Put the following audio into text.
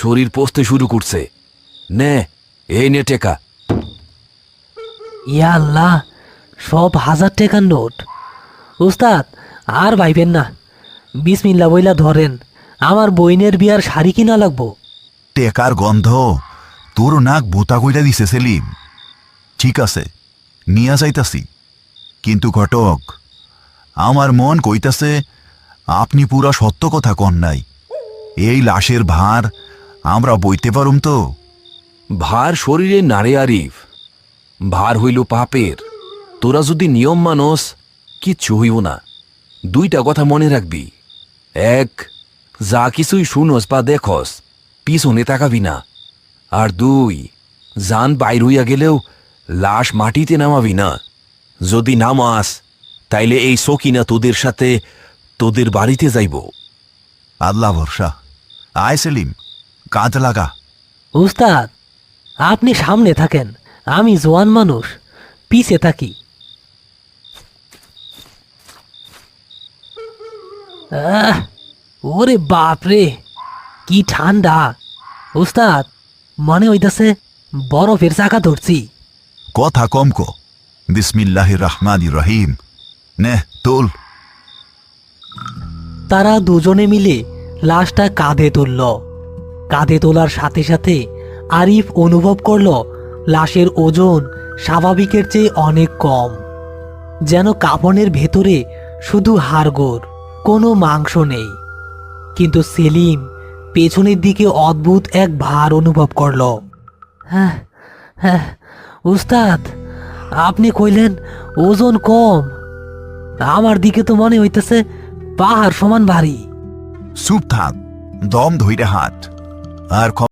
শরীর পচতে শুরু করছে। নে, এই নে টেকা। ইয়া আল্লাহ, সব 1000 টাকার নোট। উস্তাদ, আর ভাইবেন না, বিসমিল্লা বইলা ধরেন, আমার বইনের বিয়ার শাড়ি কিনা লাগবো। টেকার গন্ধ তোর নাক বোতা কইরা দিছে সেলিম। ঠিক আছে, নিয়া যাইতাছি, কিন্তু ঘটক, আমার মন কইতাছে আপনি পুরা সত্য কথা কন নাই। এই লাশের ভার আমরা বইতে পারুম তো? ভার শরীরে নারে আরিফ, ভার হইল পাপের। তোরা যদি নিয়ম মানস, কিচ্ছু হইব না। 2টা কথা মনে রাখবি। 1, যা কিছুই শুনস বা দেখস, পিছনে তাকাবি না। আর 2, জান বাইর হইয়া গেলেও লাশ মাটিতে নামাবি না। যদি নামাস, তাইলে এই সকিনা তোদের সাথে তোদের বাড়িতে যাইব। আল্লাহ ভরসা। আয় সেলিম, কাজ লাগা। উস্তাদ, আপনি সামনে থাকেন, আমি জোয়ান মানুষ, পিছে থাকি। ওরে বাপরে, কি ঠান্ডা! উস্তাদ, মনে হইতাছে বরফের চাকা ধরছি। কথা কম কো। বিসমিল্লাহির রহমানির রহিম। নে তোল। তারা দুজনে মিলে লাশটা কাঁধে তুলল। কাঁধে তোলার সাথে সাথে আরিফ অনুভব করল লাশের ওজন স্বাভাবিকের চেয়ে অনেক কম। যেন কাফনের ভেতরে শুধু হাড়গোড়, কোনো মাংস নেই। কিন্তু সেলিম পেছনের দিকে অদ্ভুত এক ভার অনুভব করল। হ্যাঁ হ্যাঁ, উস্তাদ, আপনি কইলেন ওজন কম, আমার দিকে তো মনে হইতেছে পাহাড় সমান ভারী। চুপ থাক, দম ধইরা হাট। আর